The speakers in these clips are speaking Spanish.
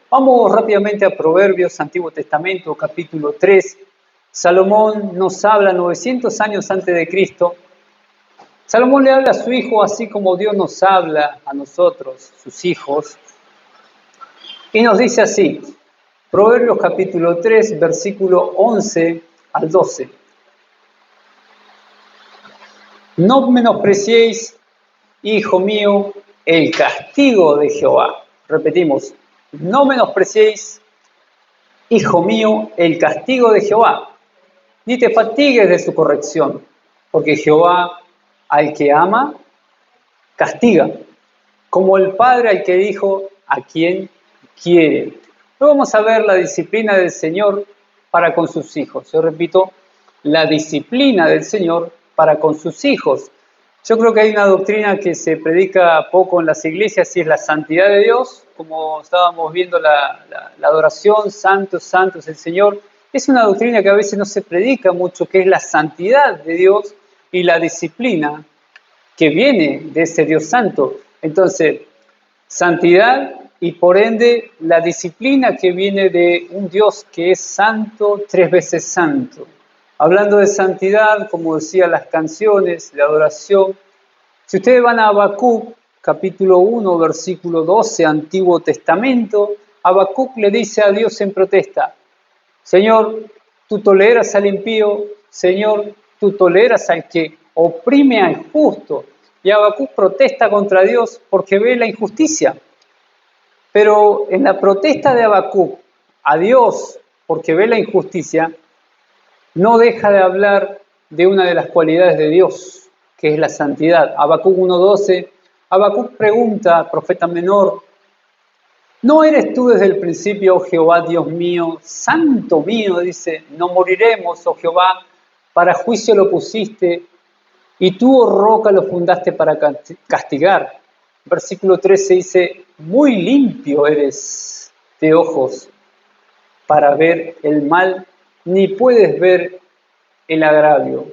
Vamos rápidamente a Proverbios, Antiguo Testamento, capítulo 3. Salomón nos habla 900 años antes de Cristo. Salomón le habla a su hijo así como Dios nos habla a nosotros, sus hijos. Y nos dice así, Proverbios capítulo 3, versículo 11 al 12. No menospreciéis, hijo mío, el castigo de Jehová. Repetimos, no menospreciéis, hijo mío, el castigo de Jehová, ni te fatigues de su corrección, porque Jehová al que ama, castiga, como el padre al que dijo a quien quiere. Luego vamos a ver la disciplina del Señor para con sus hijos. Yo repito, la disciplina del Señor para con sus hijos. Yo creo que hay una doctrina que se predica poco en las iglesias y es la santidad de Dios, como estábamos viendo la adoración, santo, santo es el Señor. Es una doctrina que a veces no se predica mucho, que es la santidad de Dios y la disciplina que viene de ese Dios santo. Entonces, santidad y por ende la disciplina que viene de un Dios que es santo, 3 veces santo. Hablando de santidad, como decían las canciones, la adoración, si ustedes van a Habacuc, capítulo 1, versículo 12, Antiguo Testamento, Habacuc le dice a Dios en protesta, Señor, tú toleras al impío, Señor, tú toleras al que oprime al justo. Y Habacuc protesta contra Dios porque ve la injusticia. Pero en la protesta de Habacuc a Dios porque ve la injusticia, no deja de hablar de una de las cualidades de Dios, que es la santidad. Habacuc 1:12, Habacuc pregunta, profeta menor, ¿no eres tú desde el principio, oh Jehová, Dios mío, santo mío? Dice, no moriremos, oh Jehová, para juicio lo pusiste, y tú, oh roca, lo fundaste para castigar. Versículo 13 dice, muy limpio eres de ojos para ver el mal, ni puedes ver el agravio.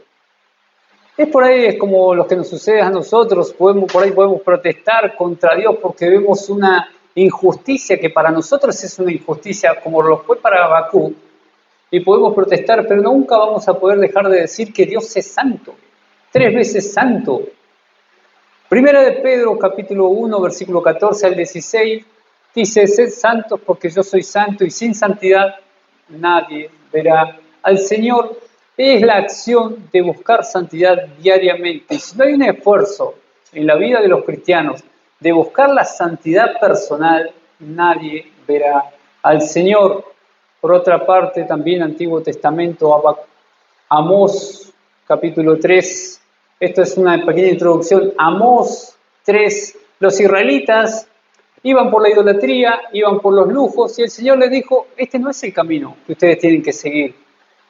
Es por ahí, es como lo que nos sucede a nosotros, por ahí podemos protestar contra Dios porque vemos una injusticia que para nosotros es una injusticia como lo fue para Habacuc, y podemos protestar, pero nunca vamos a poder dejar de decir que Dios es santo, 3 veces santo. Primera de Pedro, capítulo 1, versículo 14 al 16, dice, sed santos porque yo soy santo y sin santidad nadie verá al Señor. Es la acción de buscar santidad diariamente. Y si no hay un esfuerzo en la vida de los cristianos de buscar la santidad personal, nadie verá al Señor. Por otra parte, también Antiguo Testamento, Amós, capítulo 3, esto es una pequeña introducción. Amós 3, los israelitas iban por la idolatría, iban por los lujos, y el Señor les dijo, este no es el camino que ustedes tienen que seguir.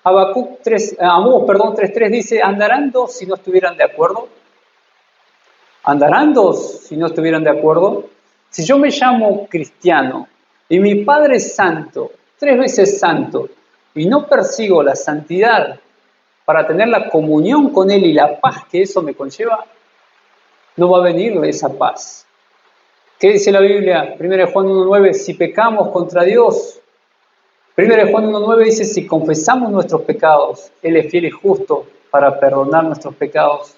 Amós 3:3 dice, ¿andarán dos si no estuvieran de acuerdo? ¿Andarán dos si no estuvieran de acuerdo? Si yo me llamo cristiano y mi Padre es santo, 3 veces santo, y no persigo la santidad para tener la comunión con Él y la paz que eso me conlleva, no va a venirle esa paz. ¿Qué dice la Biblia? 1 Juan 1:9, si pecamos contra Dios. 1 Juan 1:9 dice, si confesamos nuestros pecados, Él es fiel y justo para perdonar nuestros pecados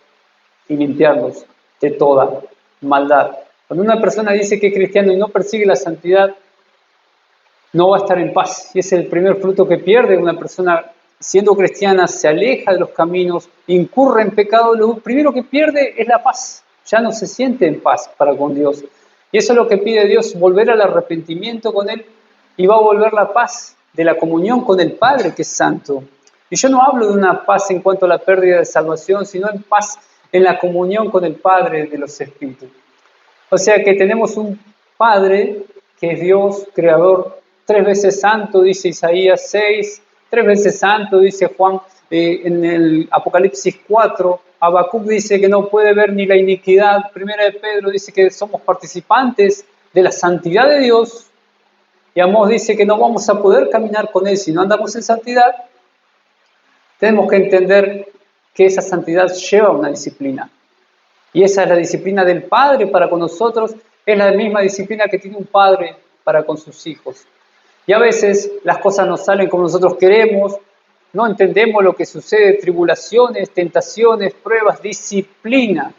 y limpiarlos de toda maldad. Cuando una persona dice que es cristiano y no persigue la santidad, no va a estar en paz. Y es el primer fruto que pierde una persona siendo cristiana, se aleja de los caminos, incurre en pecado, lo primero que pierde es la paz. Ya no se siente en paz para con Dios. Y eso es lo que pide Dios, volver al arrepentimiento con Él, y va a volver la paz de la comunión con el Padre, que es santo. Y yo no hablo de una paz en cuanto a la pérdida de salvación, sino en paz en la comunión con el Padre de los Espíritus. O sea que tenemos un Padre que es Dios, creador, 3 veces santo, dice Isaías 6, 3 veces santo, dice Juan en el Apocalipsis 4, Habacuc dice que no puede ver ni la iniquidad, Primera de Pedro dice que somos participantes de la santidad de Dios, y Amós dice que no vamos a poder caminar con Él si no andamos en santidad. Tenemos que entender que esa santidad lleva una disciplina, y esa es la disciplina del Padre para con nosotros, es la misma disciplina que tiene un padre para con sus hijos. Y a veces las cosas no salen como nosotros queremos, no entendemos lo que sucede, tribulaciones, tentaciones, pruebas, disciplina.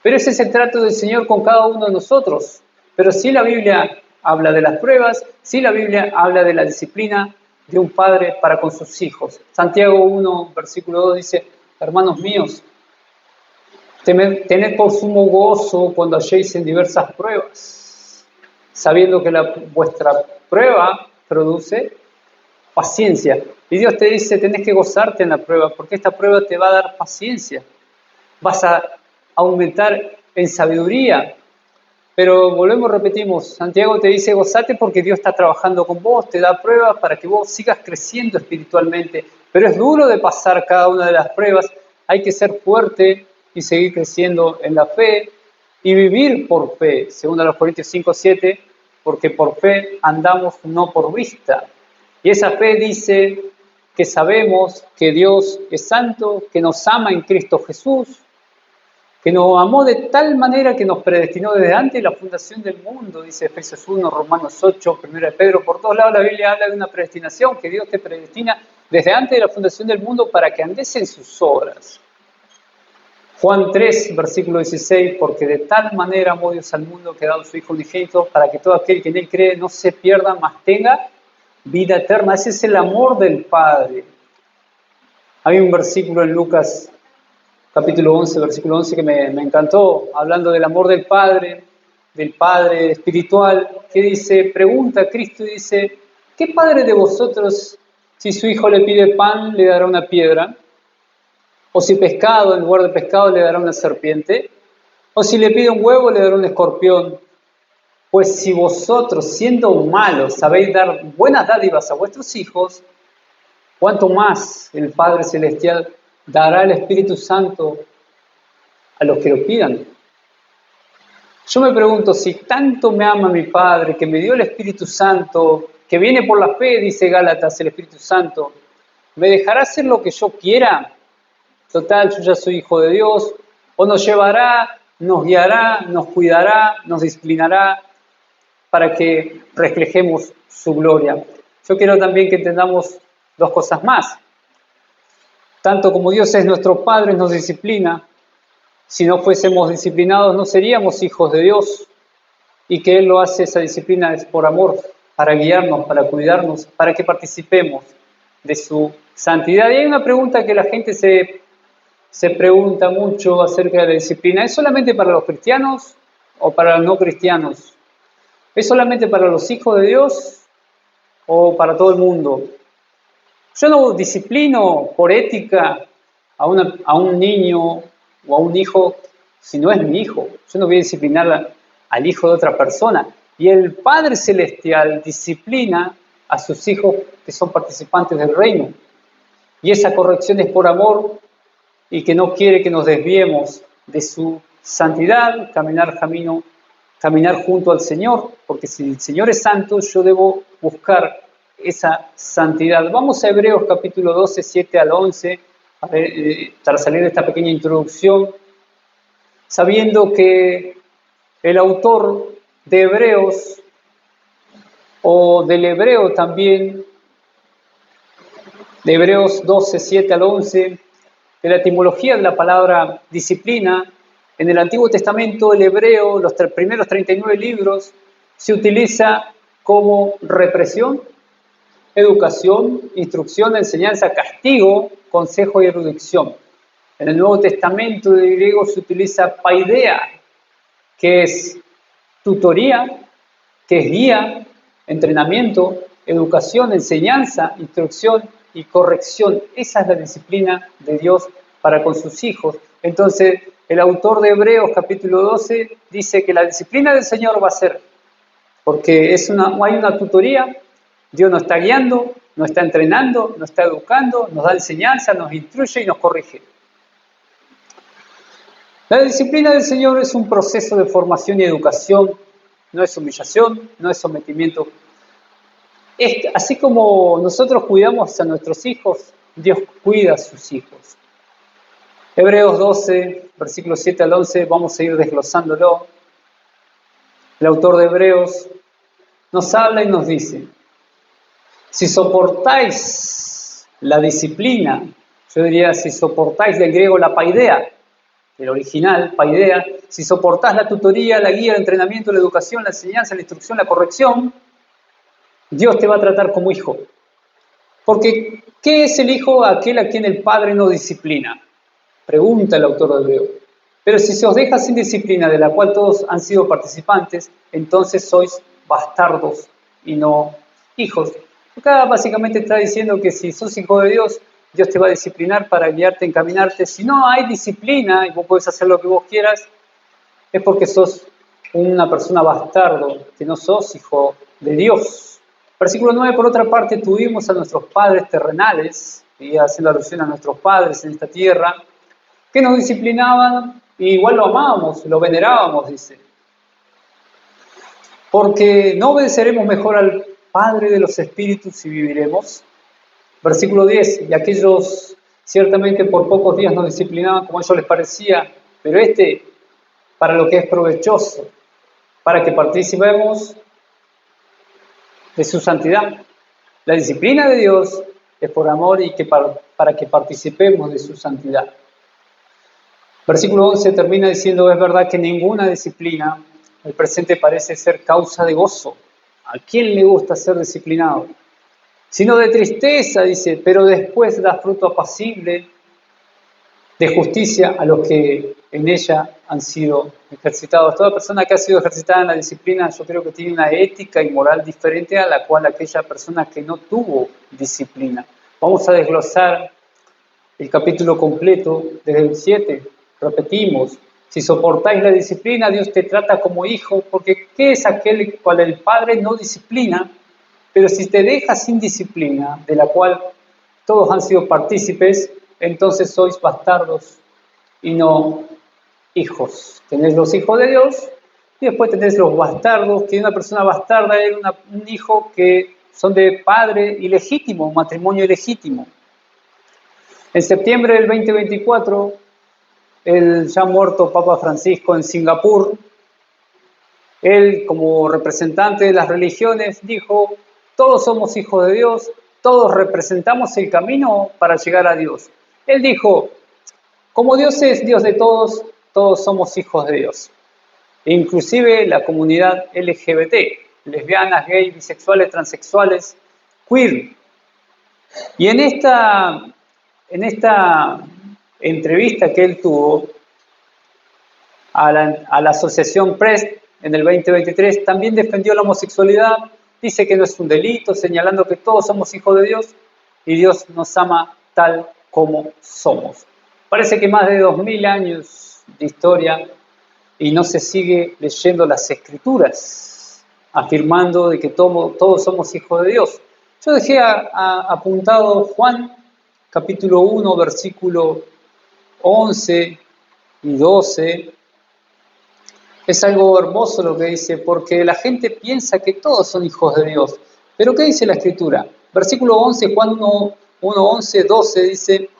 Pero ese es el trato del Señor con cada uno de nosotros. Pero sí la Biblia habla de las pruebas, sí la Biblia habla de la disciplina de un padre para con sus hijos. Santiago 1, versículo 2 dice, hermanos míos, tened por sumo gozo cuando halléis en diversas pruebas, sabiendo que vuestra prueba produce paciencia. Y Dios te dice, tenés que gozarte en la prueba, porque esta prueba te va a dar paciencia. Vas a aumentar en sabiduría. Pero volvemos, repetimos, Santiago te dice, gozate porque Dios está trabajando con vos, te da pruebas para que vos sigas creciendo espiritualmente. Pero es duro de pasar cada una de las pruebas, hay que ser fuerte y seguir creciendo en la fe y vivir por fe, según a los Corintios 5:7, porque por fe andamos no por vista. Y esa fe dice que sabemos que Dios es santo, que nos ama en Cristo Jesús, que nos amó de tal manera que nos predestinó desde antes de la fundación del mundo, dice Efesios 1, Romanos 8, 1 de Pedro. Por todos lados la Biblia habla de una predestinación, que Dios te predestina desde antes de la fundación del mundo para que andes en sus obras. Juan 3, versículo 16, porque de tal manera amó Dios al mundo que ha dado su Hijo unigénito, para que todo aquel que en él cree no se pierda, mas tenga vida eterna. Ese es el amor del Padre. Hay un versículo en Lucas capítulo 11, versículo 11, que me encantó, hablando del amor del Padre espiritual, que dice, pregunta a Cristo y dice, ¿qué padre de vosotros, si su hijo le pide pan, le dará una piedra? ¿O si pescado, en lugar de pescado, le dará una serpiente? ¿O si le pide un huevo, le dará un escorpión? Pues si vosotros, siendo malos, sabéis dar buenas dádivas a vuestros hijos, ¿cuánto más el Padre Celestial dará el Espíritu Santo a los que lo pidan? Yo me pregunto, si tanto me ama mi Padre, que me dio el Espíritu Santo, que viene por la fe, dice Gálatas, el Espíritu Santo, ¿me dejará hacer lo que yo quiera? Total, yo ya soy hijo de Dios. O nos llevará, nos guiará, nos cuidará, nos disciplinará para que reflejemos su gloria. Yo quiero también que entendamos dos cosas más. Tanto como Dios es nuestro Padre, nos disciplina. Si no fuésemos disciplinados, no seríamos hijos de Dios. Y que Él lo hace, esa disciplina es por amor, para guiarnos, para cuidarnos, para que participemos de su santidad. Y hay una pregunta que la gente se pregunta mucho acerca de la disciplina. ¿Es solamente para los cristianos o para los no cristianos? ¿Es solamente para los hijos de Dios o para todo el mundo? Yo no disciplino por ética a un niño o a un hijo si no es mi hijo. Yo no voy a disciplinar al hijo de otra persona. Y el Padre Celestial disciplina a sus hijos que son participantes del reino. Y esa corrección es por amor y que no quiere que nos desviemos de su santidad, caminar junto al Señor, porque si el Señor es santo, yo debo buscar esa santidad. Vamos a Hebreos capítulo 12, 7 al 11, para salir de esta pequeña introducción, sabiendo que el autor de Hebreos, o del hebreo también, de Hebreos 12, 7 al 11, de la etimología de la palabra disciplina, en el Antiguo Testamento el hebreo, los primeros 39 libros, se utiliza como represión, educación, instrucción, enseñanza, castigo, consejo y erudición. En el Nuevo Testamento de griego se utiliza paideia, que es tutoría, que es guía, entrenamiento, educación, enseñanza, instrucción y corrección. Esa es la disciplina de Dios para con sus hijos. Entonces, el autor de Hebreos capítulo 12 dice que la disciplina del Señor va a ser, porque hay una tutoría, Dios nos está guiando, nos está entrenando, nos está educando, nos da enseñanza, nos instruye y nos corrige. La disciplina del Señor es un proceso de formación y educación, no es humillación, no es sometimiento. Así como nosotros cuidamos a nuestros hijos, Dios cuida a sus hijos. Hebreos 12, versículos 7 al 11, vamos a ir desglosándolo. El autor de Hebreos nos habla y nos dice, si soportáis la disciplina, yo diría si soportáis del griego la paideia, el original, paideia, si soportás la tutoría, la guía, el entrenamiento, la educación, la enseñanza, la instrucción, la corrección, Dios te va a tratar como hijo. Porque, ¿qué es el hijo? Aquel a quien el padre no disciplina. Pregunta el autor de Hebreo. Pero si se os deja sin disciplina, de la cual todos han sido participantes, entonces sois bastardos y no hijos. Acá básicamente está diciendo que si sos hijo de Dios, Dios te va a disciplinar para guiarte, encaminarte. Si no hay disciplina y vos podés hacer lo que vos quieras, es porque sos una persona bastardo, que no sos hijo de Dios. Versículo 9, por otra parte, tuvimos a nuestros padres terrenales, y haciendo alusión a nuestros padres en esta tierra, que nos disciplinaban, y igual lo amábamos, lo venerábamos, dice. Porque no obedeceremos mejor al Padre de los Espíritus y viviremos. Versículo 10, y aquellos ciertamente por pocos días nos disciplinaban como a ellos les parecía, pero para lo que es provechoso, para que participemos de su santidad. La disciplina de Dios es por amor y para que participemos de su santidad. Versículo 11 termina diciendo, es verdad que ninguna disciplina, el presente parece ser causa de gozo. ¿A quién le gusta ser disciplinado? Sino de tristeza, dice, pero después da fruto apacible de justicia a los que en ella han sido ejercitados. Toda persona que ha sido ejercitada en la disciplina, yo creo que tiene una ética y moral diferente a la cual aquella persona que no tuvo disciplina. Vamos a desglosar el capítulo completo desde el 7. Repetimos, si soportáis la disciplina, Dios te trata como hijo, porque ¿qué es aquel cual el Padre no disciplina? Pero si te deja sin disciplina, de la cual todos han sido partícipes, entonces sois bastardos y no hijos. Tenés los hijos de Dios y después tenés los bastardos, que una persona bastarda es un hijo que son de padre ilegítimo, matrimonio ilegítimo. En septiembre del 2024, el ya muerto Papa Francisco en Singapur, él como representante de las religiones dijo, todos somos hijos de Dios, todos representamos el camino para llegar a Dios. Él dijo, como Dios es Dios de todos, todos somos hijos de Dios. E inclusive la comunidad LGBT, lesbianas, gays, bisexuales, transexuales, queer. Y en esta entrevista que él tuvo a la asociación PREST en el 2023, también defendió la homosexualidad, dice que no es un delito, señalando que todos somos hijos de Dios y Dios nos ama tal como somos. Parece que más de 2000 años de historia y no se sigue leyendo las escrituras, afirmando de que todos somos hijos de Dios. Yo dejé apuntado Juan capítulo 1, versículo 11 y 12. Es algo hermoso lo que dice, porque la gente piensa que todos son hijos de Dios. Pero ¿qué dice la Escritura? Versículo 11, Juan 1, 11, 12, dice,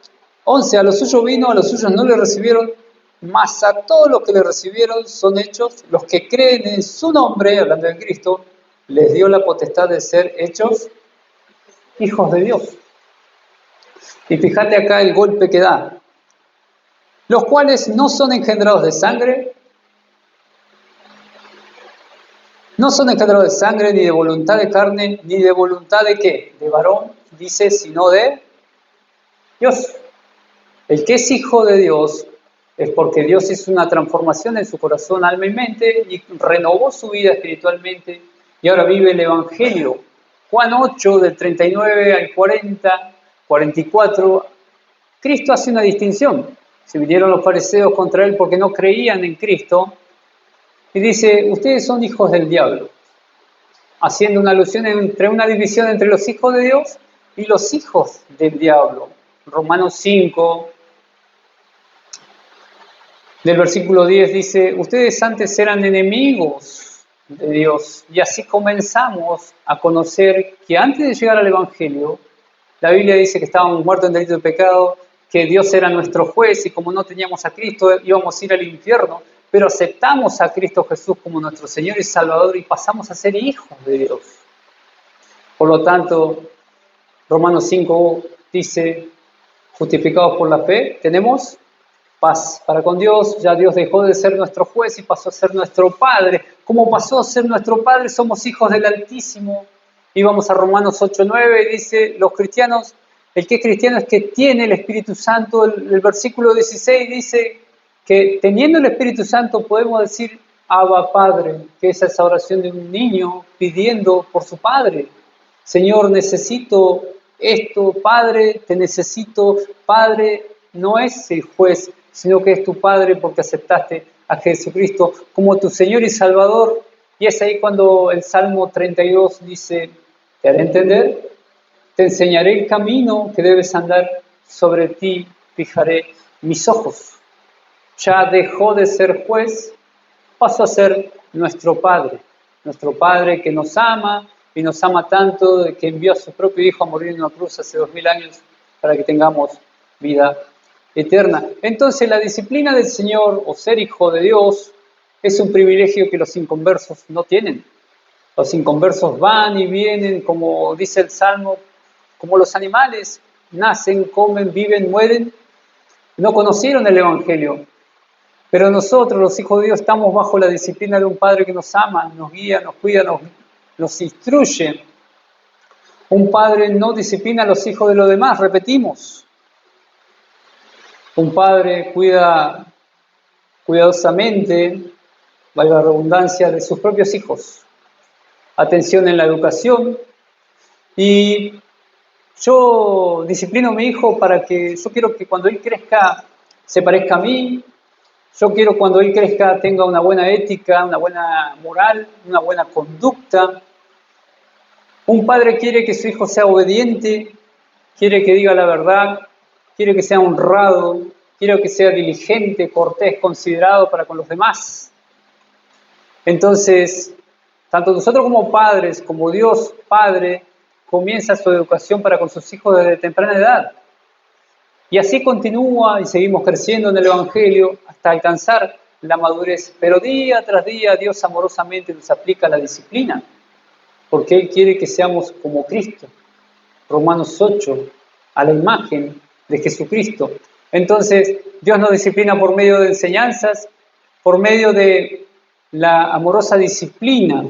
11, a los suyos vino, a los suyos no le recibieron, mas a todos los que le recibieron son hechos, los que creen en su nombre, hablando de Cristo, les dio la potestad de ser hechos hijos de Dios. Y fíjate acá el golpe que da. Los cuales no son engendrados de sangre, no son engendrados de sangre, ni de voluntad de carne, ni de voluntad de ¿qué? De varón, dice, sino de Dios. El que es hijo de Dios es porque Dios hizo una transformación en su corazón, alma y mente y renovó su vida espiritualmente y ahora vive el Evangelio. Juan 8, del 39 al 40, 44, Cristo hace una distinción. Se vinieron los fariseos contra él porque no creían en Cristo y dice, ustedes son hijos del diablo, haciendo una alusión entre una división entre los hijos de Dios y los hijos del diablo. Romanos 5, del versículo 10 dice, ustedes antes eran enemigos de Dios y así comenzamos a conocer que antes de llegar al Evangelio, la Biblia dice que estábamos muertos en delito de pecado, que Dios era nuestro juez y como no teníamos a Cristo íbamos a ir al infierno. pero aceptamos a Cristo Jesús como nuestro Señor y Salvador y pasamos a ser hijos de Dios. Por lo tanto, Romanos 5 dice, justificados por la fe, tenemos paz para con Dios. Ya Dios dejó de ser nuestro juez y pasó a ser nuestro Padre. Como pasó a ser nuestro Padre, somos hijos del Altísimo. Y vamos a Romanos 8:9, dice, los cristianos, el que es cristiano es que tiene el Espíritu Santo. El versículo 16 dice que teniendo el Espíritu Santo podemos decir, Abba Padre, que es esa oración de un niño pidiendo por su Padre. Señor, necesito esto, Padre, te necesito. Padre no es el juez, sino que es tu Padre porque aceptaste a Jesucristo como tu Señor y Salvador. Y es ahí cuando el Salmo 32 dice, te haré entender, te enseñaré el camino que debes andar, sobre ti fijaré mis ojos. Ya dejó de ser juez, pasó a ser nuestro Padre que nos ama y nos ama tanto de que envió a su propio Hijo a morir en una cruz hace 2000 años para que tengamos vida eterna. Entonces la disciplina del Señor o ser hijo de Dios es un privilegio que los inconversos no tienen. Los inconversos van y vienen, como dice el Salmo, como los animales, nacen, comen, viven, mueren. No conocieron el Evangelio. Pero nosotros, los hijos de Dios, estamos bajo la disciplina de un Padre que nos ama, nos guía, nos cuida, nos instruye. Un Padre no disciplina a los hijos de los demás, repetimos. Un Padre cuida cuidadosamente, valga la redundancia, de sus propios hijos. Atención en la educación. Y yo disciplino a mi hijo para que, yo quiero que cuando él crezca se parezca a mí. Yo quiero cuando él crezca tenga una buena ética, una buena moral, una buena conducta. Un padre quiere que su hijo sea obediente, quiere que diga la verdad, quiere que sea honrado, quiere que sea diligente, cortés, considerado para con los demás. Entonces, tanto nosotros como padres, como Dios Padre, comienza su educación para con sus hijos desde temprana edad. Y así continúa y seguimos creciendo en el Evangelio hasta alcanzar la madurez. Pero día tras día Dios amorosamente nos aplica la disciplina, porque Él quiere que seamos como Cristo. Romanos 8, a la imagen de Jesucristo. Entonces, Dios nos disciplina por medio de enseñanzas, por medio de la amorosa disciplina.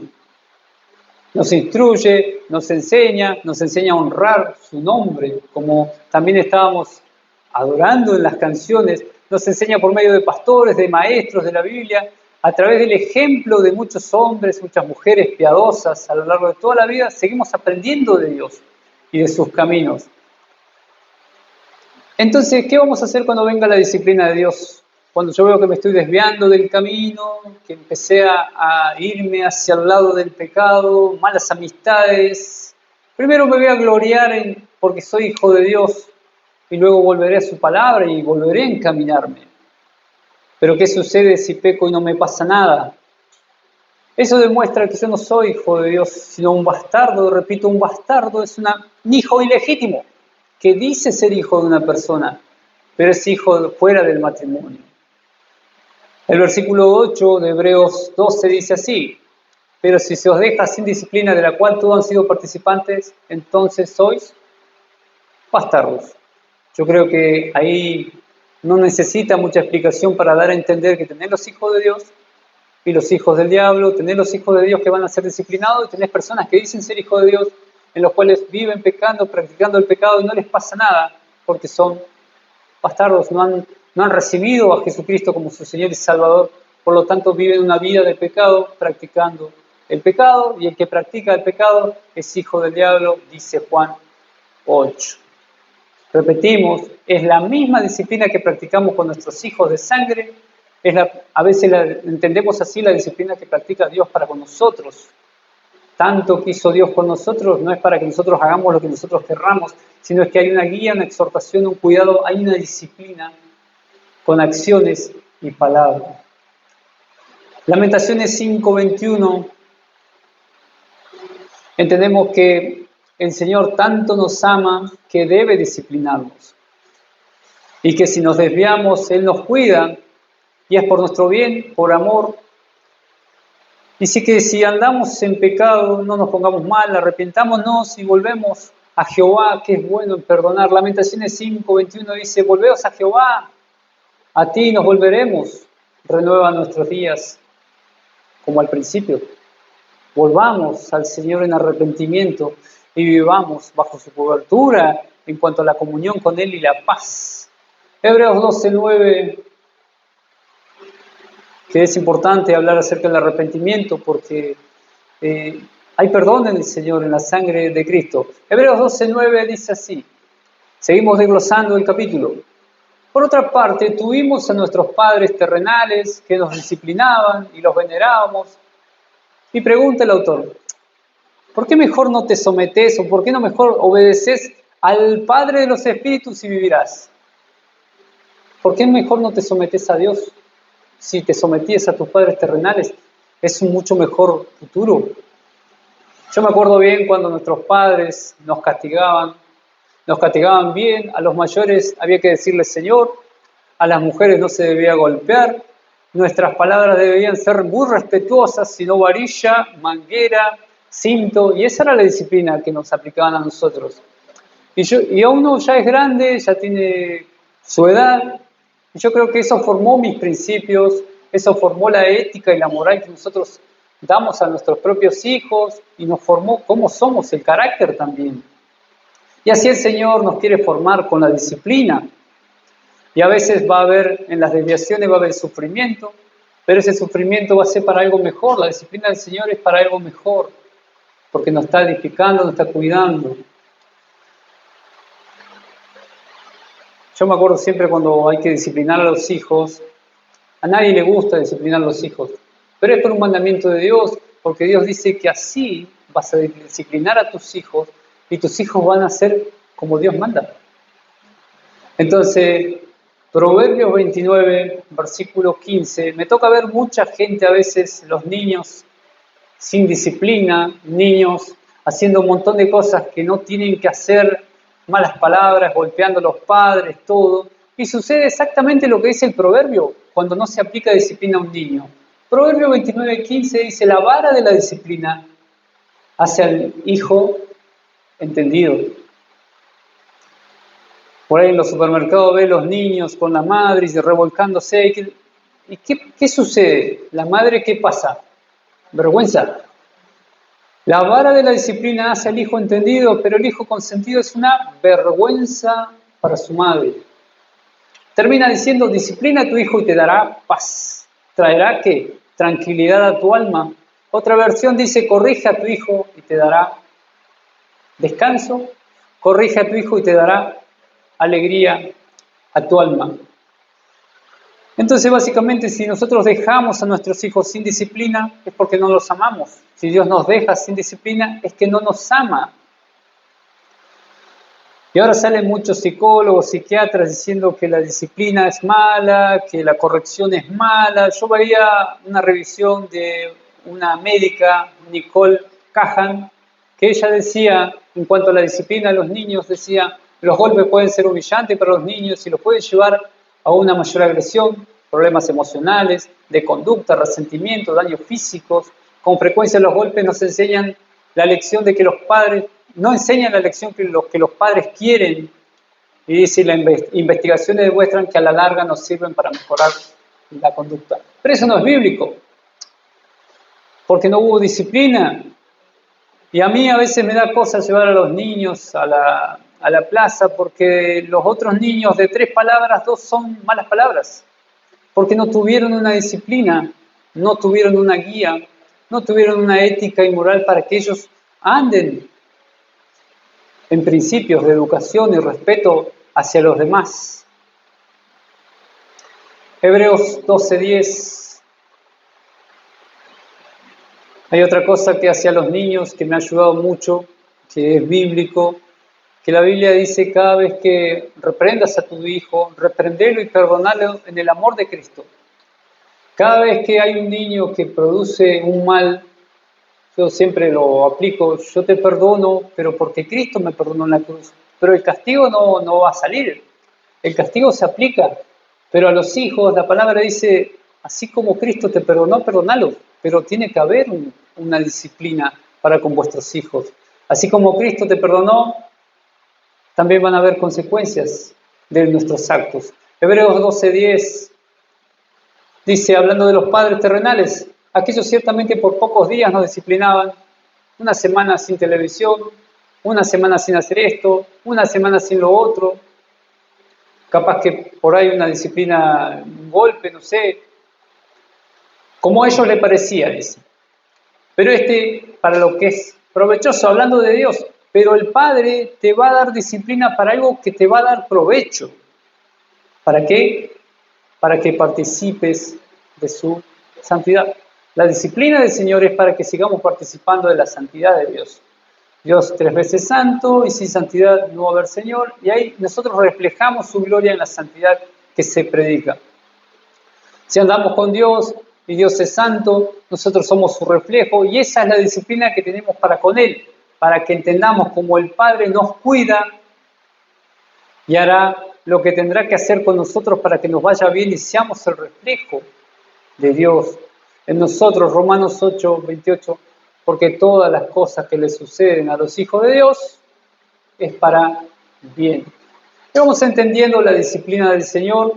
Nos instruye, nos enseña a honrar su nombre, como también estábamos adorando en las canciones, nos enseña por medio de pastores, de maestros de la Biblia, a través del ejemplo de muchos hombres, muchas mujeres piadosas a lo largo de toda la vida, seguimos aprendiendo de Dios y de sus caminos. Entonces, ¿qué vamos a hacer cuando venga la disciplina de Dios? Cuando yo veo que me estoy desviando del camino, que empecé a irme hacia el lado del pecado, malas amistades. Primero me voy a gloriar porque soy hijo de Dios y luego volveré a su palabra y volveré a encaminarme. Pero ¿qué sucede si peco y no me pasa nada? Eso demuestra que yo no soy hijo de Dios, sino un bastardo. Repito, un bastardo es un hijo ilegítimo que dice ser hijo de una persona, pero es hijo fuera del matrimonio. El versículo 8 de Hebreos 12 dice así: pero si se os deja sin disciplina de la cual todos han sido participantes, entonces sois bastardos. Yo creo que ahí no necesita mucha explicación para dar a entender que tenés los hijos de Dios y los hijos del diablo, tenés los hijos de Dios que van a ser disciplinados y tenés personas que dicen ser hijos de Dios, en los cuales viven pecando, practicando el pecado y no les pasa nada porque son bastardos, no han recibido a Jesucristo como su Señor y Salvador, por lo tanto viven una vida de pecado practicando el pecado, y el que practica el pecado es hijo del diablo, dice Juan 8. Repetimos, es la misma disciplina que practicamos con nuestros hijos de sangre, a veces entendemos así la disciplina que practica Dios para con nosotros. Tanto quiso Dios con nosotros, no es para que nosotros hagamos lo que nosotros querramos, sino es que hay una guía, una exhortación, un cuidado, hay una disciplina con acciones y palabras. Lamentaciones 5:21, entendemos que el Señor tanto nos ama que debe disciplinarnos y que si nos desviamos, Él nos cuida y es por nuestro bien, por amor. Dice que si andamos en pecado, no nos pongamos mal, arrepentámonos y volvemos a Jehová, que es bueno en perdonar. Lamentaciones 5:21 dice, volveos a Jehová, a ti nos volveremos, renueva nuestros días, como al principio. Volvamos al Señor en arrepentimiento y vivamos bajo su cobertura en cuanto a la comunión con Él y la paz. Hebreos 12:9, que es importante hablar acerca del arrepentimiento porque hay perdón en el Señor, en la sangre de Cristo. Hebreos 12:9 dice así, seguimos desglosando el capítulo. Por otra parte, tuvimos a nuestros padres terrenales que nos disciplinaban y los venerábamos. Y pregunta el autor, ¿por qué mejor no te sometes o por qué no mejor obedeces al Padre de los Espíritus y vivirás? ¿Por qué mejor no te sometes a Dios? Si te sometías a tus padres terrenales, es un mucho mejor futuro. Yo me acuerdo bien cuando nuestros padres nos castigaban bien, a los mayores había que decirles Señor, a las mujeres no se debía golpear, nuestras palabras debían ser muy respetuosas, sino varilla, manguera, cinto, y esa era la disciplina que nos aplicaban a nosotros. Y a uno ya es grande, ya tiene su edad, y yo creo que eso formó mis principios, eso formó la ética y la moral que nosotros damos a nuestros propios hijos, y nos formó cómo somos, el carácter también. Y así el Señor nos quiere formar con la disciplina. Y a veces va a haber, en las desviaciones va a haber sufrimiento, pero ese sufrimiento va a ser para algo mejor. La disciplina del Señor es para algo mejor, porque nos está edificando, nos está cuidando. Yo me acuerdo siempre cuando hay que disciplinar a los hijos, a nadie le gusta disciplinar a los hijos, pero es por un mandamiento de Dios, porque Dios dice que así vas a disciplinar a tus hijos y tus hijos van a ser como Dios manda. Entonces, Proverbios 29, versículo 15, me toca ver mucha gente a veces, los niños sin disciplina, niños haciendo un montón de cosas que no tienen que hacer, malas palabras, golpeando a los padres, todo. Y sucede exactamente lo que dice el proverbio cuando no se aplica disciplina a un niño. Proverbio 29:15 dice, la vara de la disciplina hace al hijo entendido. Por ahí en los supermercados ve los niños con la madre y revolcándose. ¿Y qué sucede? ¿La madre qué pasa? Vergüenza. La vara de la disciplina hace al hijo entendido, pero el hijo consentido es una vergüenza para su madre. Termina diciendo, disciplina a tu hijo y te dará paz. ¿Traerá qué? Tranquilidad a tu alma. Otra versión dice, corrige a tu hijo y te dará descanso. Corrige a tu hijo y te dará alegría a tu alma. Entonces, básicamente, si nosotros dejamos a nuestros hijos sin disciplina, es porque no los amamos. Si Dios nos deja sin disciplina, es que no nos ama. Y ahora salen muchos psicólogos, psiquiatras diciendo que la disciplina es mala, que la corrección es mala. Yo veía una revisión de una médica, Nicole Cahan, que ella decía, en cuanto a la disciplina de los niños, decía, los golpes pueden ser humillantes para los niños y los pueden llevar a una mayor agresión, problemas emocionales, de conducta, resentimiento, daños físicos. Con frecuencia los golpes nos enseñan la lección de que los padres, no enseñan la lección que los padres quieren. Y dice, las investigaciones demuestran que a la larga nos sirven para mejorar la conducta. Pero eso no es bíblico, porque no hubo disciplina. Y a mí a veces me da cosa llevar a los niños a la plaza porque los otros niños de 3 palabras, 2 son malas palabras. Porque no tuvieron una disciplina, no tuvieron una guía, no tuvieron una ética y moral para que ellos anden en principios de educación y respeto hacia los demás. Hebreos 12:10. Hay otra cosa que hacia los niños que me ha ayudado mucho, que es bíblico, que la Biblia dice cada vez que reprendas a tu hijo, reprendelo y perdonalo en el amor de Cristo. Cada vez que hay un niño que produce un mal, yo siempre lo aplico, yo te perdono, pero porque Cristo me perdonó en la cruz. Pero el castigo no va a salir, el castigo se aplica. Pero a los hijos, la palabra dice, Así como Cristo te perdonó, perdonalo. Pero tiene que haber una disciplina para con vuestros hijos. Así como Cristo te perdonó, también van a haber consecuencias de nuestros actos. Hebreos 12:10 dice, hablando de los padres terrenales, aquellos ciertamente por pocos días nos disciplinaban, una semana sin televisión, una semana sin hacer esto, una semana sin lo otro, capaz que por ahí una disciplina, un golpe, no sé, como a ellos les parecía, dice. Pero para lo que es provechoso, hablando de Dios, pero el Padre te va a dar disciplina para algo que te va a dar provecho. ¿Para qué? Para que participes de su santidad. La disciplina del Señor es para que sigamos participando de la santidad de Dios. Dios 3 veces santo y sin santidad no va a haber Señor. Y ahí nosotros reflejamos su gloria en la santidad que se predica. Si andamos con Dios y Dios es santo, nosotros somos su reflejo y esa es la disciplina que tenemos para con Él, para que entendamos cómo el Padre nos cuida y hará lo que tendrá que hacer con nosotros para que nos vaya bien y seamos el reflejo de Dios en nosotros. Romanos 8:28, porque todas las cosas que le suceden a los hijos de Dios es para bien. Y vamos entendiendo la disciplina del Señor,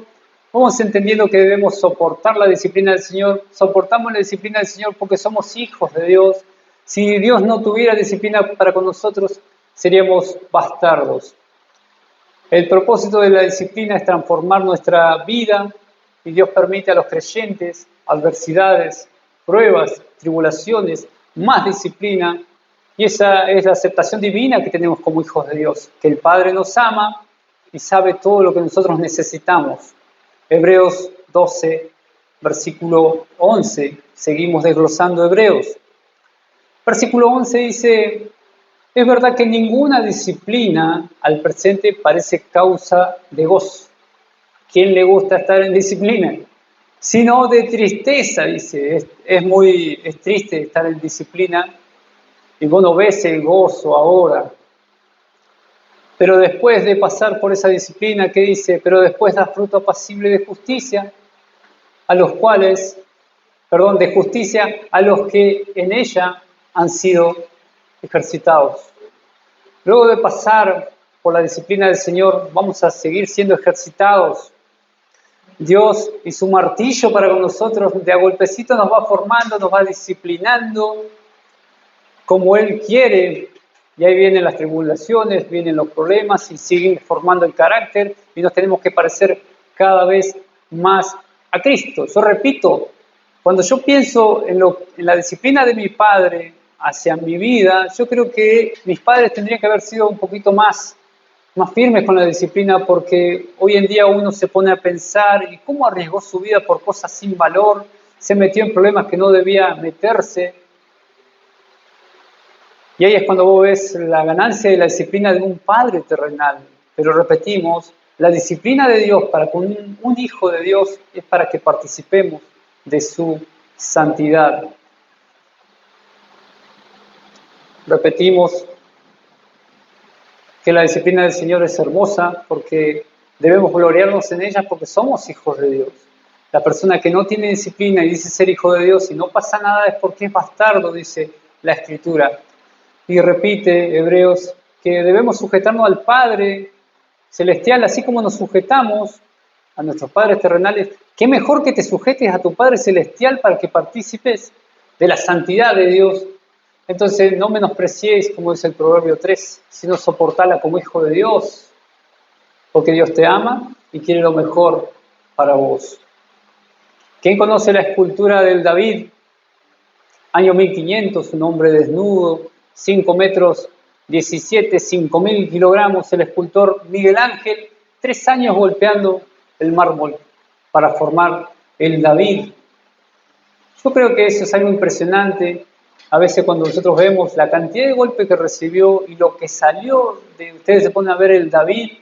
vamos entendiendo que debemos soportar la disciplina del Señor, soportamos la disciplina del Señor porque somos hijos de Dios. Si Dios no tuviera disciplina para con nosotros, seríamos bastardos. El propósito de la disciplina es transformar nuestra vida y Dios permite a los creyentes adversidades, pruebas, tribulaciones, más disciplina, y esa es la aceptación divina que tenemos como hijos de Dios, que el Padre nos ama y sabe todo lo que nosotros necesitamos. Hebreos 12, versículo 11, seguimos desglosando Hebreos. Versículo 11 dice, es verdad que ninguna disciplina al presente parece causa de gozo. ¿Quién le gusta estar en disciplina? Sino de tristeza, dice. Es triste estar en disciplina y vos no ves el gozo ahora. Pero después de pasar por esa disciplina, ¿qué dice? Pero después da fruto apacible de justicia, de justicia a los que en ella han sido ejercitados. Luego de pasar por la disciplina del Señor, vamos a seguir siendo ejercitados. Dios y su martillo para con nosotros, de a golpecito nos va formando, nos va disciplinando como Él quiere. Y ahí vienen las tribulaciones, vienen los problemas y siguen formando el carácter y nos tenemos que parecer cada vez más a Cristo. Yo repito, cuando yo pienso en la disciplina de mi padre hacia mi vida, yo creo que mis padres tendrían que haber sido un poquito más firmes con la disciplina, porque hoy en día uno se pone a pensar y cómo arriesgó su vida por cosas sin valor, se metió en problemas que no debía meterse. Y ahí es cuando vos ves la ganancia de la disciplina de un padre terrenal. Pero repetimos, la disciplina de Dios para con un hijo de Dios es para que participemos de su santidad. Repetimos que la disciplina del Señor es hermosa porque debemos gloriarnos en ella porque somos hijos de Dios. La persona que no tiene disciplina y dice ser hijo de Dios y no pasa nada es porque es bastardo, dice la Escritura. Y repite Hebreos que debemos sujetarnos al Padre Celestial, así como nos sujetamos a nuestros padres terrenales. Qué mejor que te sujetes a tu Padre Celestial para que participes de la santidad de Dios. Entonces no menospreciéis, como dice el Proverbio 3, sino soportala como hijo de Dios, porque Dios te ama y quiere lo mejor para vos. ¿Quién conoce la escultura del David? Año 1500, un hombre desnudo, 5 metros 17, 5.000 kilogramos, el escultor Miguel Ángel, 3 años golpeando el mármol para formar el David. Yo creo que eso es algo impresionante. A veces cuando nosotros vemos la cantidad de golpes que recibió y lo que salió de ustedes se ponen a ver el David.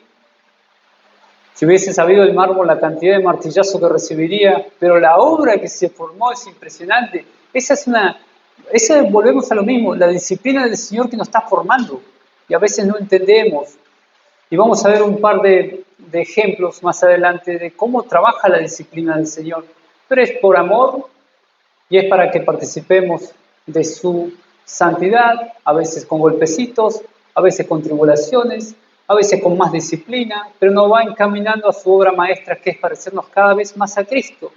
Si hubiese sabido el mármol la cantidad de martillazos que recibiría, pero la obra que se formó es impresionante. Volvemos a lo mismo, la disciplina del Señor que nos está formando y a veces no entendemos. Y vamos a ver un par de ejemplos más adelante de cómo trabaja la disciplina del Señor. pero es por amor y es para que participemos de su santidad, a veces con golpecitos, a veces con tribulaciones, a veces con más disciplina, pero nos va encaminando a su obra maestra, que es parecernos cada vez más a Cristo.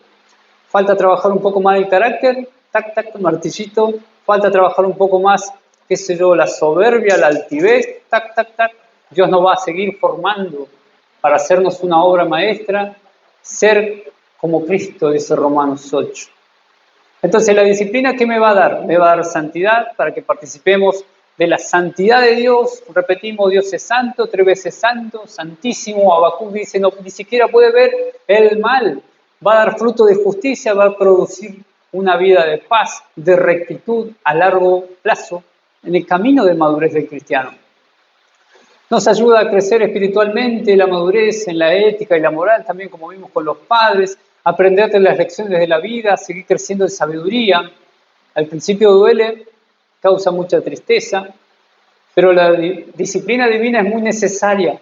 Falta trabajar un poco más el carácter, tac, tac, martillito. Falta trabajar un poco más, qué sé yo, la soberbia, la altivez, tac, tac, tac. Dios nos va a seguir formando para hacernos una obra maestra, ser como Cristo, dice Romanos 8. Entonces, la disciplina, ¿qué me va a dar? Me va a dar santidad para que participemos de la santidad de Dios. Repetimos, Dios es santo, 3 veces santo, santísimo. Habacuc dice, no, ni siquiera puede ver el mal. Va a dar fruto de justicia, va a producir una vida de paz, de rectitud a largo plazo en el camino de madurez del cristiano. Nos ayuda a crecer espiritualmente, la madurez en la ética y la moral, también como vimos con los padres, aprender de las lecciones de la vida, seguir creciendo en sabiduría. Al principio duele, causa mucha tristeza, pero la disciplina divina es muy necesaria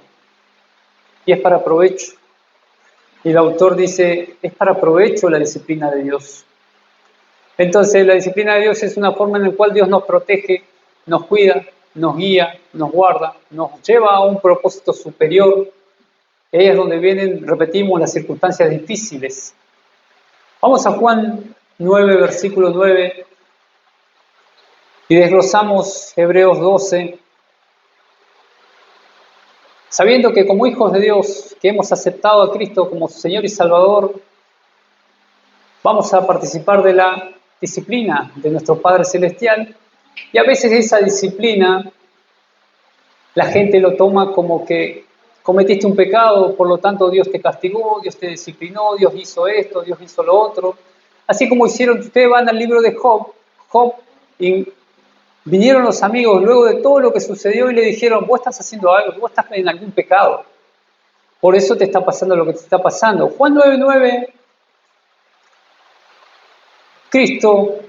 y es para provecho. Y el autor dice, es para provecho la disciplina de Dios. Entonces, la disciplina de Dios es una forma en la cual Dios nos protege, nos cuida, nos guía, nos guarda, nos lleva a un propósito superior. Ahí es donde vienen, repetimos, las circunstancias difíciles. Vamos a Juan 9, versículo 9, y desglosamos Hebreos 12. Sabiendo que como hijos de Dios, que hemos aceptado a Cristo como Señor y Salvador, vamos a participar de la disciplina de nuestro Padre Celestial, y a veces esa disciplina la gente lo toma como que cometiste un pecado, por lo tanto Dios te castigó, Dios te disciplinó, Dios hizo esto, Dios hizo lo otro. Así como hicieron, ustedes van al libro de Job, y vinieron los amigos luego de todo lo que sucedió y le dijeron, vos estás haciendo algo, vos estás en algún pecado. Por eso te está pasando lo que te está pasando. Juan 9:9, Cristo,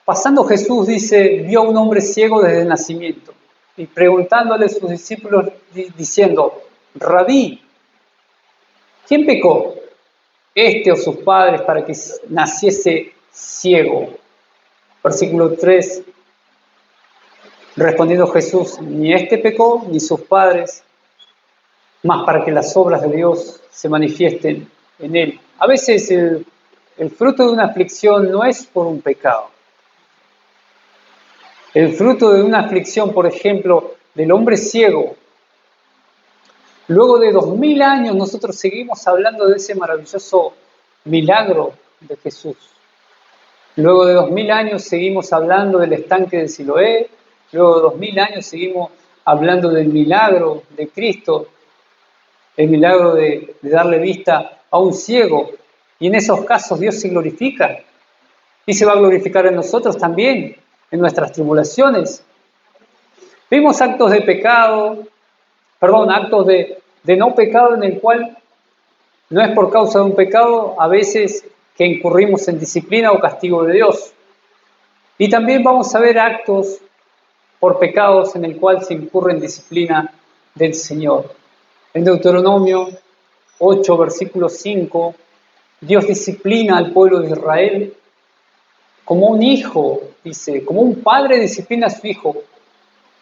pasando Jesús, dice, vio a un hombre ciego desde el nacimiento. Y preguntándole a sus discípulos, diciendo, Rabí, ¿quién pecó? ¿Este o sus padres para que naciese ciego? Versículo 3. Respondiendo Jesús, ni este pecó, ni sus padres, más para que las obras de Dios se manifiesten en él. A veces el fruto de una aflicción no es por un pecado. El fruto de una aflicción, por ejemplo, del hombre ciego. Luego de 2000 años nosotros seguimos hablando de ese maravilloso milagro de Jesús. Luego de 2000 años seguimos hablando del estanque de Siloé. Luego de 2000 años seguimos hablando del milagro de Cristo, el milagro de darle vista a un ciego. Y en esos casos Dios se glorifica y se va a glorificar en nosotros también, en nuestras tribulaciones. Vimos actos de pecado, actos de no pecado en el cual no es por causa de un pecado, a veces que incurrimos en disciplina o castigo de Dios. Y también vamos a ver actos por pecados en el cual se incurre en disciplina del Señor. En Deuteronomio 8, versículo 5, Dios disciplina al pueblo de Israel como un hijo, dice, como un padre disciplina a su hijo.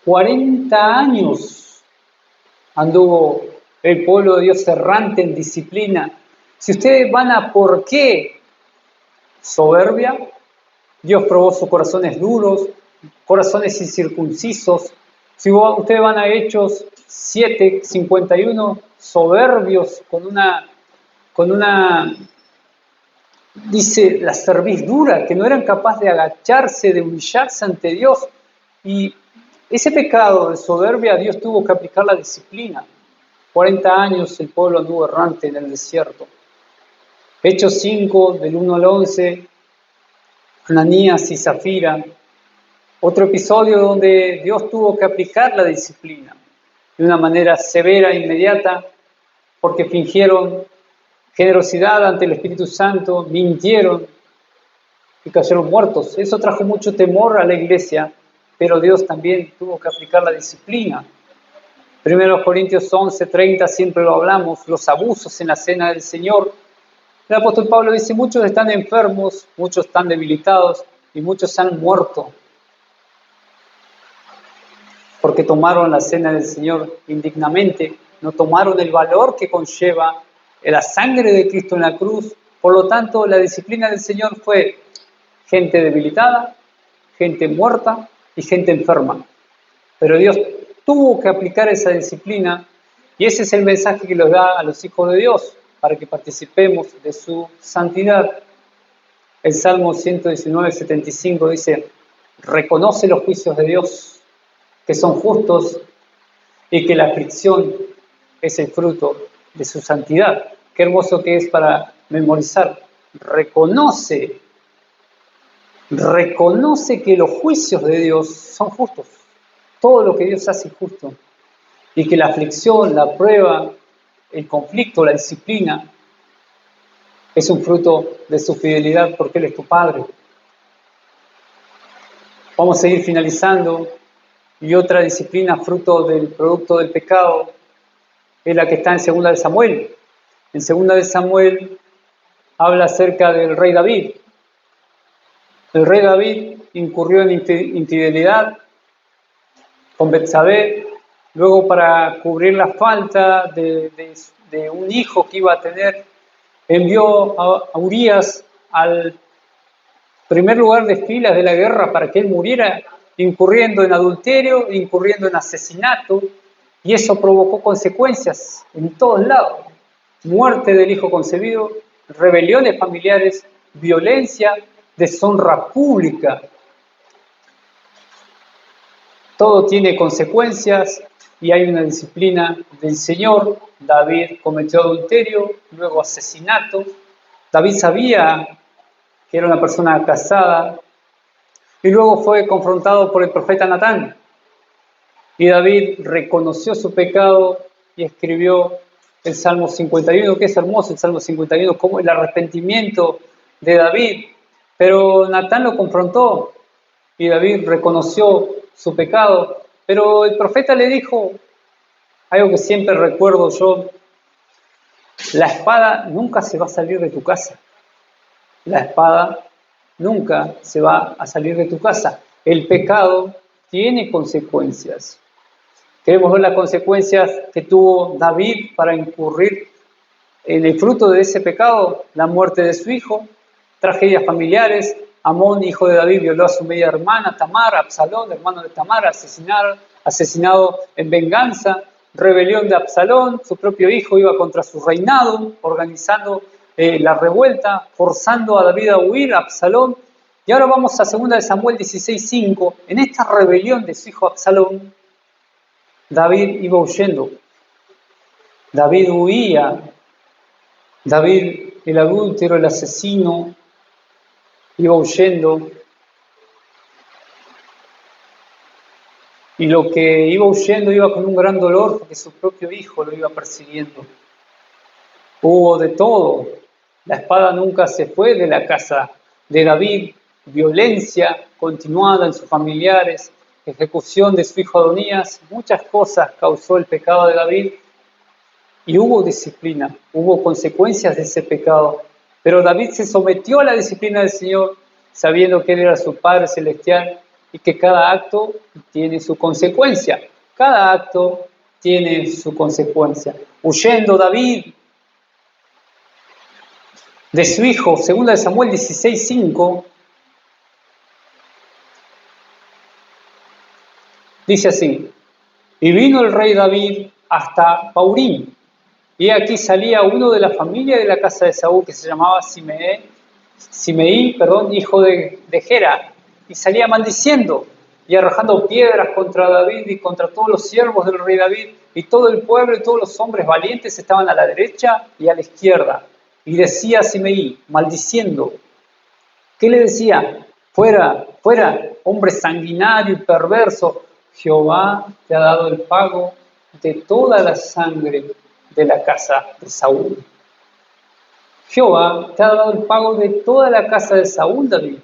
40 años anduvo el pueblo de Dios errante en disciplina. Si ustedes van a ¿por qué? Soberbia. Dios probó sus corazones duros, corazones incircuncisos. Si ustedes van a Hechos 7:51, soberbios, con una, dice, la cerviz dura, que no eran capaces de agacharse, de humillarse ante Dios. Y ese pecado de soberbia, Dios tuvo que aplicar la disciplina. 40 años el pueblo anduvo errante en el desierto. Hechos 5, del 1 al 11, Ananías y Zafira. Otro episodio donde Dios tuvo que aplicar la disciplina de una manera severa e inmediata, porque fingieron generosidad ante el Espíritu Santo, mintieron y cayeron muertos. Eso trajo mucho temor a la iglesia, pero Dios también tuvo que aplicar la disciplina. 1 Corintios 11:30, siempre lo hablamos, los abusos en la cena del Señor. El apóstol Pablo dice, muchos están enfermos, muchos están debilitados y muchos han muerto porque tomaron la cena del Señor indignamente, no tomaron el valor que conlleva la sangre de Cristo en la cruz. Por lo tanto, la disciplina del Señor fue gente debilitada, gente muerta y gente enferma. Pero Dios tuvo que aplicar esa disciplina y ese es el mensaje que les da a los hijos de Dios para que participemos de su santidad. El Salmo 119, 75 dice, reconoce los juicios de Dios, que son justos y que la aflicción es el fruto de su santidad. Qué hermoso que es para memorizar. Reconoce que los juicios de Dios son justos. Todo lo que Dios hace es justo. Y que la aflicción, la prueba, el conflicto, la disciplina, es un fruto de su fidelidad porque Él es tu Padre. Vamos a seguir finalizando. Y otra disciplina, fruto del producto del pecado, es la que está en 2 de Samuel. En 2 de Samuel habla acerca del rey David. El rey David incurrió en infidelidad con Betsabé. Luego, para cubrir la falta de un hijo que iba a tener, envió a Urías al primer lugar de filas de la guerra para que él muriera, incurriendo en adulterio, incurriendo en asesinato, y eso provocó consecuencias en todos lados. Muerte del hijo concebido, rebeliones familiares, violencia, deshonra pública. Todo tiene consecuencias y hay una disciplina del Señor. David cometió adulterio, luego asesinato. David sabía que era una persona casada y luego fue confrontado por el profeta Natán. Y David reconoció su pecado y escribió el Salmo 51, que es hermoso el Salmo 51, como el arrepentimiento de David. Pero Natán lo confrontó y David reconoció su pecado. Pero el profeta le dijo algo que siempre recuerdo yo: la espada nunca se va a salir de tu casa. La espada nunca se va a salir de tu casa. El pecado tiene consecuencias. Queremos ver las consecuencias que tuvo David para incurrir en el fruto de ese pecado: la muerte de su hijo, tragedias familiares. Amón, hijo de David, violó a su media hermana Tamar. Absalón, hermano de Tamar, asesinado en venganza. Rebelión de Absalón, su propio hijo iba contra su reinado, organizando la revuelta, forzando a David a huir, a Absalón. Y ahora vamos a 2 de Samuel 16:5. En esta rebelión de su hijo Absalón, David iba huyendo. David huía. David, el adúltero, el asesino, iba huyendo. Y lo que iba huyendo iba con un gran dolor porque su propio hijo lo iba persiguiendo. Hubo de todo. La espada nunca se fue de la casa de David. Violencia continuada en sus familiares, ejecución de su hijo Adonías, muchas cosas causó el pecado de David. Y hubo disciplina, hubo consecuencias de ese pecado. Pero David se sometió a la disciplina del Señor, sabiendo que Él era su Padre Celestial y que cada acto tiene su consecuencia. Cada acto tiene su consecuencia. Huyendo David de su hijo, 2 de Samuel 16:5, dice así: y vino el rey David hasta Paurín, y aquí salía uno de la familia de la casa de Saúl que se llamaba Simeí, hijo de Gera, y salía maldiciendo y arrojando piedras contra David y contra todos los siervos del rey David, y todo el pueblo y todos los hombres valientes estaban a la derecha y a la izquierda. Y decía Simeí, maldiciendo. ¿Qué le decía? Fuera, fuera, hombre sanguinario y perverso. Jehová te ha dado el pago de toda la sangre de la casa de Saúl. Jehová te ha dado el pago de toda la casa de Saúl, David,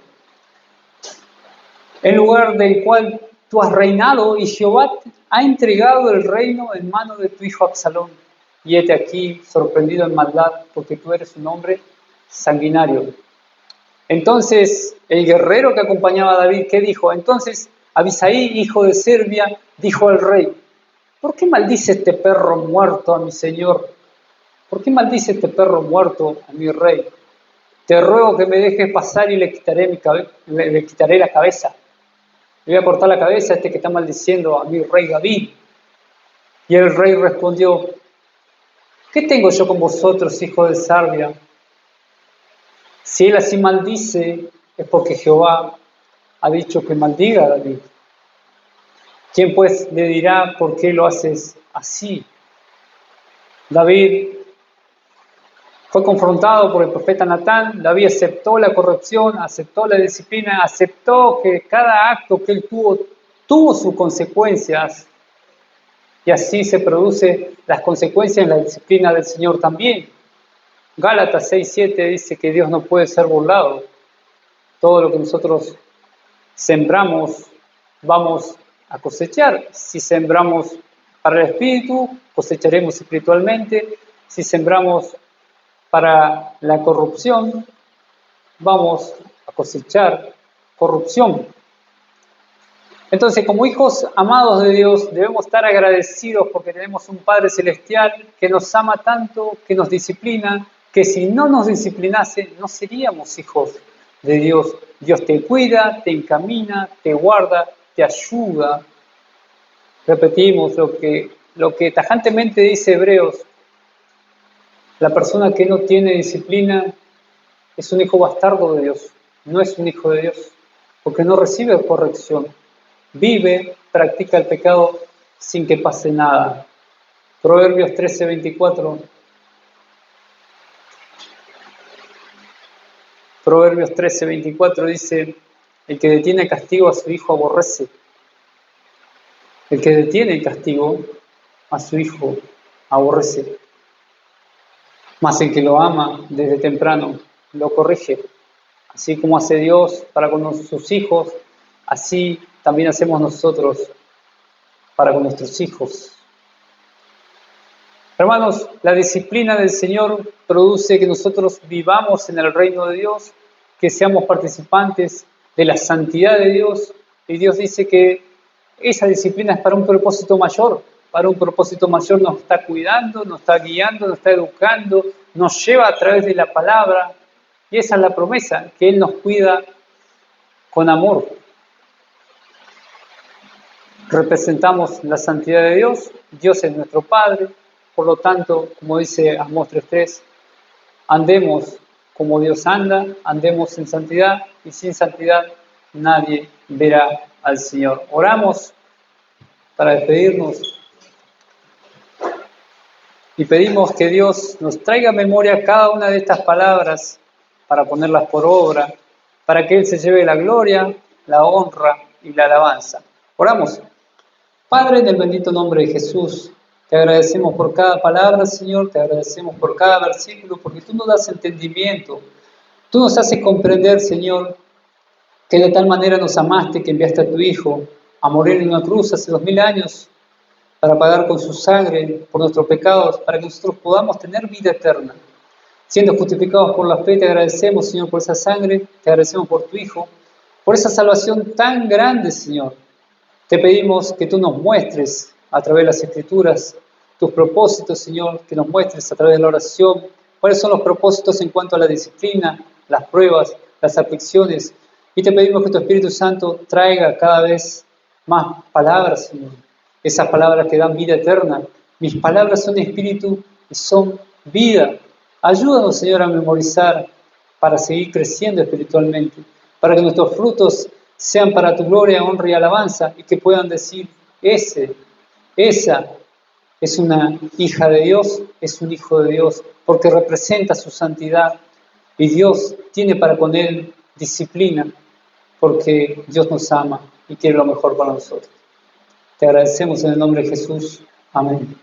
en lugar del cual tú has reinado, y Jehová ha entregado el reino en manos de tu hijo Absalón. Y hete aquí sorprendido en maldad, porque tú eres un hombre sanguinario. Entonces, el guerrero que acompañaba a David, ¿qué dijo? Entonces, Abisai, hijo de Serbia, dijo al rey: ¿por qué maldice este perro muerto a mi señor? ¿Por qué maldice este perro muerto a mi rey? Te ruego que me dejes pasar y le quitaré, le quitaré la cabeza. Le voy a cortar la cabeza a este que está maldiciendo a mi rey David. Y el rey respondió: ¿qué tengo yo con vosotros, hijo de Serbia? Si él así maldice, es porque Jehová ha dicho que maldiga a David. ¿Quién pues le dirá por qué lo haces así? David fue confrontado por el profeta Natán. David aceptó la corrupción, aceptó la disciplina, aceptó que cada acto que él tuvo sus consecuencias. Y así se producen las consecuencias en la disciplina del Señor también. Gálatas 6:7 dice que Dios no puede ser burlado. Todo lo que nosotros sembramos, vamos a cosechar. Si sembramos para el espíritu, cosecharemos espiritualmente. Si sembramos para la corrupción, vamos a cosechar corrupción. Entonces, como hijos amados de Dios, debemos estar agradecidos porque tenemos un Padre Celestial que nos ama tanto, que nos disciplina, que si no nos disciplinase, no seríamos hijos de Dios. Dios te cuida, te encamina, te guarda, te ayuda. Repetimos lo que tajantemente dice Hebreos: la persona que no tiene disciplina es un hijo bastardo de Dios, no es un hijo de Dios, porque no recibe corrección. Vive, practica el pecado sin que pase nada. Proverbios 13:24. Proverbios 13:24 dice: el que detiene castigo a su hijo aborrece. El que detiene el castigo a su hijo aborrece. Mas el que lo ama desde temprano lo corrige. Así como hace Dios para con sus hijos, así también hacemos nosotros para con nuestros hijos. Hermanos, la disciplina del Señor produce que nosotros vivamos en el reino de Dios, que seamos participantes de la santidad de Dios. Y Dios dice que esa disciplina es para un propósito mayor. Para un propósito mayor nos está cuidando, nos está guiando, nos está educando, nos lleva a través de la palabra. Y esa es la promesa, que Él nos cuida con amor. Representamos la santidad de Dios. Dios es nuestro Padre. Por lo tanto, como dice Amós 3:3, andemos como Dios anda, andemos en santidad, y sin santidad nadie verá al Señor. Oramos para despedirnos y pedimos que Dios nos traiga a memoria cada una de estas palabras para ponerlas por obra, para que Él se lleve la gloria, la honra y la alabanza. Oramos. Padre, en el bendito nombre de Jesús, te agradecemos por cada palabra, Señor, te agradecemos por cada versículo, porque tú nos das entendimiento, tú nos haces comprender, Señor, que de tal manera nos amaste que enviaste a tu Hijo a morir en una cruz hace 2000 años para pagar con su sangre por nuestros pecados, para que nosotros podamos tener vida eterna. Siendo justificados por la fe, te agradecemos, Señor, por esa sangre, te agradecemos por tu Hijo, por esa salvación tan grande, Señor. Te pedimos que tú nos muestres a través de las Escrituras tus propósitos, Señor, que nos muestres a través de la oración cuáles son los propósitos en cuanto a la disciplina, las pruebas, las aflicciones. Y te pedimos que tu Espíritu Santo traiga cada vez más palabras, Señor. Esas palabras que dan vida eterna. Mis palabras son espíritu y son vida. Ayúdanos, Señor, a memorizar para seguir creciendo espiritualmente, para que nuestros frutos sean para tu gloria, honra y alabanza, y que puedan decir: esa es una hija de Dios, es un hijo de Dios, porque representa su santidad, y Dios tiene para con él disciplina, porque Dios nos ama y quiere lo mejor para nosotros. Te agradecemos en el nombre de Jesús. Amén.